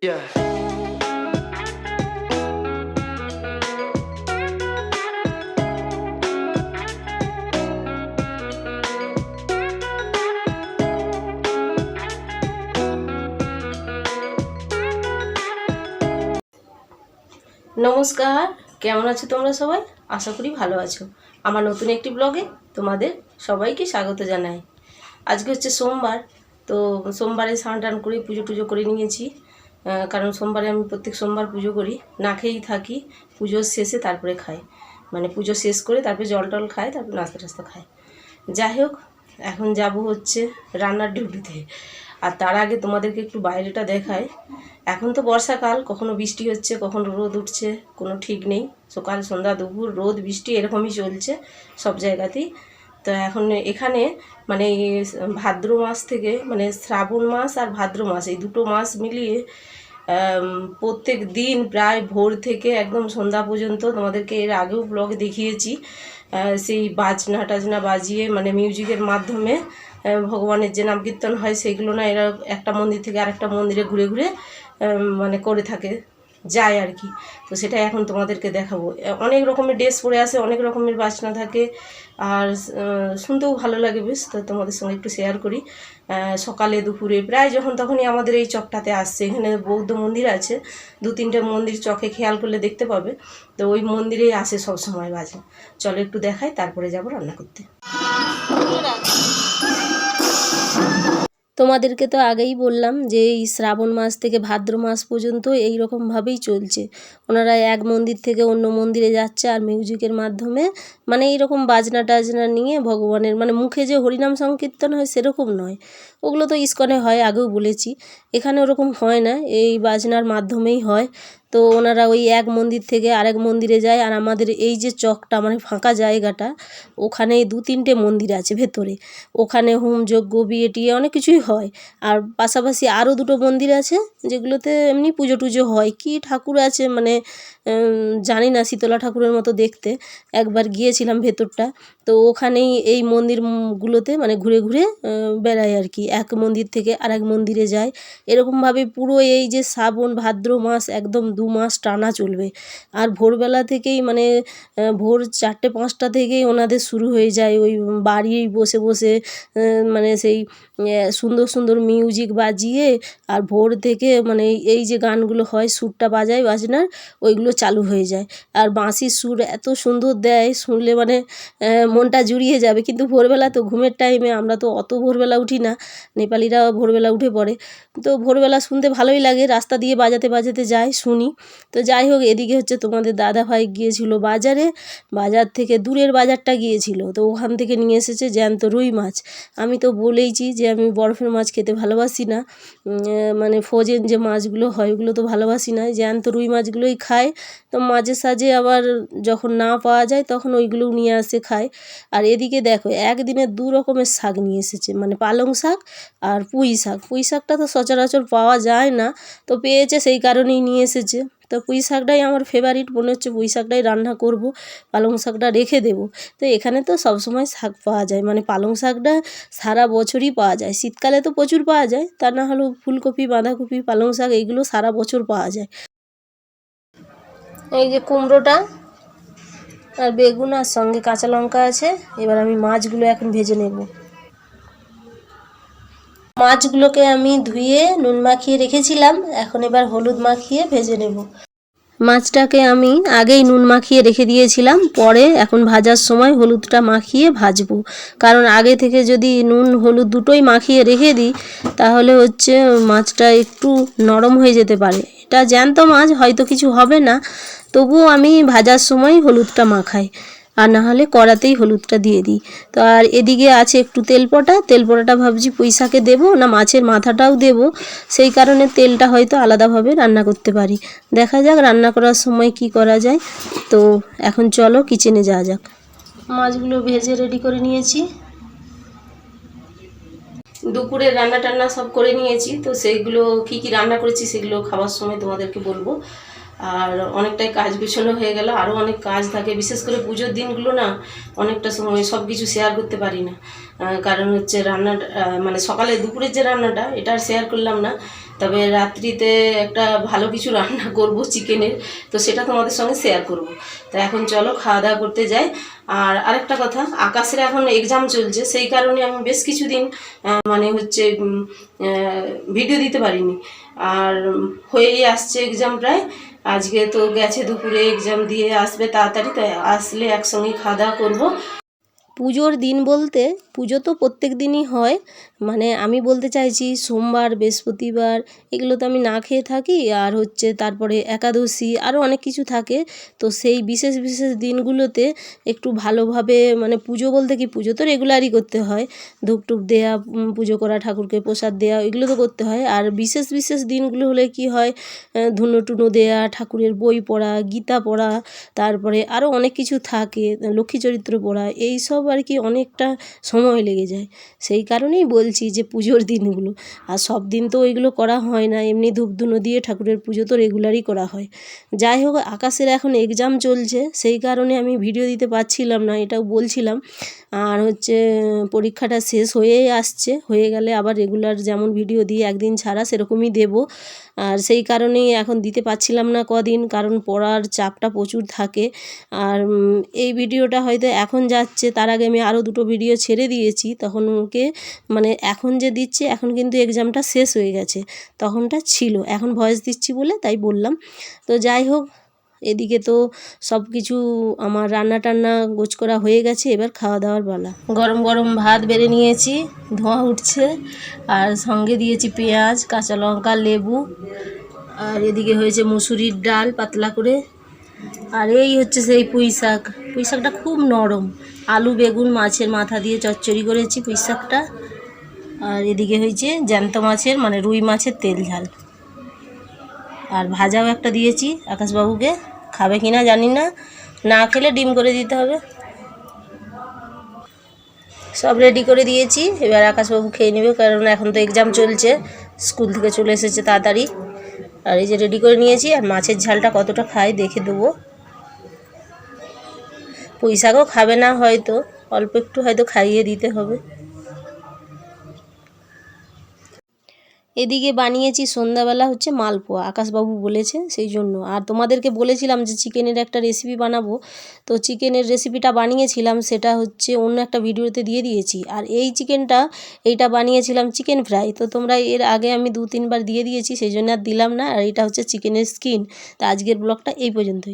Yeah. নমস্কার, কেমন আছো তোমরা সবাই? আশা করি ভালো আছো। আমার নতুন একটি ব্লগে তোমাদের সবাইকে স্বাগত জানাই। আজকে হচ্ছে সোমবার, তো সোমবারে স্নান টান করে পুজো টুজো করে নিয়েছি। কারণ সোমবারে আমি প্রত্যেক সোমবার পুজো করি, না খেয়েই থাকি। পুজোর শেষে তারপরে খাই, মানে পুজো শেষ করে তারপরে জল টল খাই, তারপরে নাস্তা টাস্তা খাই। যাই হোক, এখন যাব হচ্ছে রান্নার ডিউটিতে। আর তার আগে তোমাদেরকে একটু বাইরেটা দেখাই। এখন তো বর্ষাকাল, কখনো বৃষ্টি হচ্ছে, কখনো রোদ উঠছে, কোনো ঠিক নেই। সকাল সন্ধ্যা দুপুর রোদ বৃষ্টি এরকমই চলছে সব জায়গাতেই। তো এখন এখানে মানে ভাদ্র মাস থেকে, মানে শ্রাবণ মাস আর ভাদ্র মাস, এই দুটো মাস মিলিয়ে প্রত্যেক দিন প্রায় ভোর থেকে একদম সন্ধ্যা পর্যন্ত, তোমাদেরকে এর আগেও ব্লগে দেখিয়েছি, সেই বাজনা টাজনা বাজিয়ে, মানে মিউজিকের মাধ্যমে ভগবানের যে নাম কীর্তন হয় সেগুলো না, এরা একটা মন্দির থেকে আরেকটা মন্দিরে ঘুরে ঘুরে মানে করে থাকে, যায় আর কি। তো সেটাই এখন তোমাদেরকে দেখাবো। অনেক রকমের ড্রেস পরে আসে, অনেক রকমের বাজনা থাকে, আর শুনতেও ভালো লাগে বেশ। তো তোমাদের সঙ্গে একটু শেয়ার করি। সকালে দুপুরে প্রায় যখন তখনই আমাদের এই চকটাতে আসছে। এখানে বৌদ্ধ মন্দির আছে, 2-3টে মন্দির চকে খেয়াল করলে দেখতে পাবে। তো ওই মন্দিরেই আসে সব সময় বাজনা। চলো একটু দেখাই, তারপরে যাব রান্না করতে। তোমাদেরকে তো আগেই বললাম যে এই শ্রাবণ মাস থেকে ভাদ্র মাস পর্যন্ত এই রকমভাবেই চলছে। ওনারা এক মন্দির থেকে অন্য মন্দিরে যাচ্ছে, আর মিউজিকের মাধ্যমে, মানে এইরকম বাজনা টাজনা নিয়ে ভগবানের, মানে মুখে যে হরিনাম সংকীর্তন হয় সেরকম নয়। ওগুলো তো ইস্কনে হয়, আগেও বলেছি। এখানে ওরকম হয় না, এই বাজনার মাধ্যমেই হয়। তো ওনারা ওই এক মন্দির থেকে আরেক মন্দিরে যায়। আর আমাদের এই যে চকটা, মানে ফাঁকা জায়গাটা, ওখানে 2-3টে মন্দির আছে ভেতরে। ওখানে হোম যজ্ঞ বিয়ে টিয়ে অনেক কিছুই হয়। আর পাশাপাশি আরও 2টো মন্দির আছে যেগুলোতে এমনি পুজো টুজো হয়। কী ঠাকুর আছে মানে জানি না, শীতলা ঠাকুরের মতো দেখতে। একবার গিয়েছিলাম ভেতরটা, তো ওখানেই এই মন্দিরগুলোতে মানে ঘুরে ঘুরে বেড়ায় আর কি, এক মন্দির থেকে আরেক মন্দিরে যায়। এরকমভাবে পুরো এই যে শ্রাবণ ভাদ্র মাস একদম 2 মাস টানা চলবে। আর ভোরবেলা থেকেই, মানে ভোর 4টে-5টা থেকেই ওনাদের শুরু হয়ে যায় ওই বাড়িই বসে বসে, মানে সেই সুন্দর সুন্দর মিউজিক বাজিয়ে, আর ভোর থেকে মানে এই যে গানগুলো হয়, সুরটা বাজায় বাজনার, ওইগুলো চালু হয়ে যায়। আর বাঁশির সুর এত সুন্দর দেয়, শুনলে মানে মনটা জুড়িয়ে যাবে। কিন্তু ভোরবেলা তো ঘুমের টাইমে, আমরা তো অত ভোরবেলা উঠি না, নেপালিরা ভোরবেলা উঠে পড়ে। তো ভোরবেলা শুনতে ভালোই লাগে, রাস্তা দিয়ে বাজাতে বাজাতে যায়, শুনি। তো যাই হোক, এদিকে হচ্ছে তোমাদের দাদাভাই গিয়েছিল বাজারে। বাজার থেকে, দূরের বাজারটা গিয়েছিল, তো ওখান থেকে নিয়ে এসেছে জ্যান্ত রুই মাছ। আমি তো বলেইছি যে আমি বরফের মাছ খেতে ভালোবাসি না, মানে ফ্রোজেন যে মাছগুলো হয় ওগুলো তো ভালোবাসি না, জ্যান্ত রুই মাছগুলোই খায়। তো মাঝে সাঝে আবার যখন না পাওয়া যায় তখন ওইগুলোও নিয়ে আসে, খায়। আর এদিকে দেখো, একদিনে 2 রকমের শাক নিয়ে এসেছে, মানে পালং শাক আর পুঁই শাক। পুঁই শাকটা তো সচরাচর পাওয়া যায় না, তো পেয়েছে সেই কারণেই নিয়ে এসেছে। তো পুঁই শাকটাই আমার ফেভারিট, মনে হচ্ছে পুঁই শাকটাই রান্না করব, পালং শাকটা রেখে দেব। তো এখানে তো সবসময় শাক পাওয়া যায়, মানে পালং শাকটা সারা বছরই পাওয়া যায়। শীতকালে তো প্রচুর পাওয়া যায়, তা না হলেও ফুলকপি, বাঁধাকপি, পালং শাক এইগুলো সারা বছর পাওয়া যায়। এই যে কুমড়োটা আর বেগুন, আর সঙ্গে কাঁচা লঙ্কা আছে। এবার আমি মাছগুলো এখন ভেজে নেব। মাছগুলোকে আমি ধুয়ে নুন মাখিয়ে রেখেছিলাম, এখন এবার হলুদ মাখিয়ে ভেজে নেব। মাছটাকে আমি আগেই নুন মাখিয়ে রেখে দিয়েছিলাম, পরে এখন ভাজার সময় হলুদটা মাখিয়ে ভাজবো। কারণ আগে থেকে যদি নুন হলুদ দুটোই মাখিয়ে রেখে দিই, তাহলে হচ্ছে মাছটা একটু নরম হয়ে যেতে পারে। এটা জ্যান্ত মাছ, হয়তো কিছু হবে না, তবুও আমি ভাজার সময় হলুদটা মাখাই, আর না হলে কড়াতেই হলুদটা দিয়ে দিই। তো আর এদিকে আছে একটু তেলপোড়াটা ভাবছি পুঁই শাকে দেবো না মাছের মাথাটাও দেবো, সেই কারণে তেলটা হয়তো আলাদাভাবে রান্না করতে পারি। দেখা যাক রান্না করার সময় কি করা যায়। তো এখন চলো কিচেনে যাওয়া যাক। মাছগুলো ভেজে রেডি করে নিয়েছি, দুপুরে রান্না টান্না সব করে নিয়েছি। তো সেইগুলো কী কী রান্না করেছি সেগুলো খাওয়ার সময় তোমাদেরকে বলবো। আর অনেকটাই কাজ গুছানো হয়ে গেল, আরও অনেক কাজ থাকে, বিশেষ করে পুজোর দিনগুলো না অনেকটা সময় সব কিছু শেয়ার করতে পারি না। কারণ হচ্ছে রান্না, মানে সকালে দুপুরের যে রান্নাটা এটা আর শেয়ার করলাম না, তবে রাত্রিতে একটা ভালো কিছু রান্না করব চিকেনের, তো সেটা তোমাদের সঙ্গে শেয়ার করব। তো এখন চলো খাওয়া দাওয়া করতে যাই। আর আরেকটা কথা, আকাশের এখন এক্সাম চলছে, সেই কারণে আমি বেশ কিছুদিন মানে হচ্ছে ভিডিও দিতে পারিনি। আর হয়েই আসছে এক্সাম প্রায়, আজকে তো গেছে দুপুরে এক্সাম দিয়ে আসবে তাড়াতাড়ি, তাই আসলে একসঙ্গে খাওয়া দাওয়া করবো। পুজোর দিন বলতে পুজো তো প্রত্যেক দিনই হয়, মানে আমি বলতে চাইছি সোমবার, বৃহস্পতিবার এগুলো তো আমি না খেয়ে থাকি, আর হচ্ছে তারপরে একাদশী আরও অনেক কিছু থাকে। তো সেই বিশেষ বিশেষ দিনগুলোতে একটু ভালোভাবে, মানে পুজো বলতে কি, পুজো তো রেগুলারই করতে হয়, ধূপ টুপ দেয়া, পুজো করা, ঠাকুরকে প্রসাদ দেওয়া, এগুলো তো করতে হয়। আর বিশেষ বিশেষ দিনগুলো হলে কি হয়, ধুনো টুনো দেয়া, ঠাকুরের বই পড়া, গীতা পড়া, তারপরে আরও অনেক কিছু থাকে, লক্ষ্মী চরিত্র পড়া, এই সব আর কি অনেকটা সময় লেগে যায়। সেই কারণেই বলছি যে পুজোর দিনগুলো, আর সব দিন তো ওইগুলো করা হয় না, এমনি ধূপ ধুনো দিয়ে ঠাকুরের পুজো তো রেগুলারই করা হয়। যাই হোক, আকাশের এখন এক্সাম চলছে, সেই কারণে আমি ভিডিও দিতে পারছিলাম না, এটাও বলছিলাম। আর হচ্ছে পরীক্ষাটা শেষ হয়েই আসছে, হয়ে গেলে আবার রেগুলার যেমন ভিডিও দিই একদিন ছাড়া সেরকমই দেব। আর সেই কারণেই এখন দিতে পারছিলাম না কদিন, কারণ পড়ার চাপটা প্রচুর থাকে। আর এই ভিডিওটা হয়তো এখন যাচ্ছে, তার আগে আমি আরও দুটো ভিডিও ছেড়ে দিয়েছি, তখন ওকে মানে এখন যে দিচ্ছি এখন কিন্তু এক্সামটা শেষ হয়ে গেছে, তখনটা ছিল, এখন ভয়েস দিচ্ছি বলে তাই বললাম। তো যাই হোক, এদিকে তো সব কিছু আমার রান্না টান্না গোছ করা হয়ে গেছে, এবার খাওয়া দাওয়ার পালা। গরম গরম ভাত বেড়ে নিয়েছি, ধোঁয়া উঠছে, আর সঙ্গে দিয়েছি পেঁয়াজ, কাঁচা লঙ্কা, লেবু, আর এদিকে হয়েছে মুসুরির ডাল পাতলা করে, আর এই হচ্ছে সেই পুঁই শাক। পুঁই শাকটা খুব নরম, আলু বেগুন মাছের মাথা দিয়ে চচ্চড়ি করেছি পুঁই শাকটা। আর এদিকে হয়েছে জ্যান্ত মাছের, মানে রুই মাছের তেল ঝাল, আর ভাজাও একটা দিয়েছি আকাশবাবুকে, খাবে কি না জানি না, না খেলে ডিম করে দিতে হবে। সব রেডি করে দিয়েছি, এবার আকাশবাবু খেয়ে নেবে, কারণ এখন তো এক্সাম চলছে, স্কুল থেকে চলে এসেছে তাড়াতাড়ি। আর এই যে রেডি করে নিয়েছি, আর মাছের ঝালটা কতটা খায় দেখে দেবো। পুঁই শাকও খাবে না হয়তো, অল্প একটু হয়তো খাইয়ে দিতে হবে। এদিকে বানিয়েছি সন্ধ্যাবেলা হচ্ছে মালপোয়া, আকাশবাবু বলেছে সেই জন্য। আর তোমাদেরকে বলেছিলাম যে চিকেনের একটা রেসিপি বানাবো, তো চিকেনের রেসিপিটা বানিয়েছিলাম, সেটা হচ্ছে অন্য একটা ভিডিওতে দিয়ে দিয়েছি। আর এই চিকেনটা, এইটা বানিয়েছিলাম চিকেন ফ্রাই, তো তোমরা এর আগে আমি 2-3 বার দিয়ে দিয়েছি, সেই জন্য আর দিলাম না। আর এটা হচ্ছে চিকেনের স্কিন। তো আজকের ব্লগটা এই পর্যন্তই।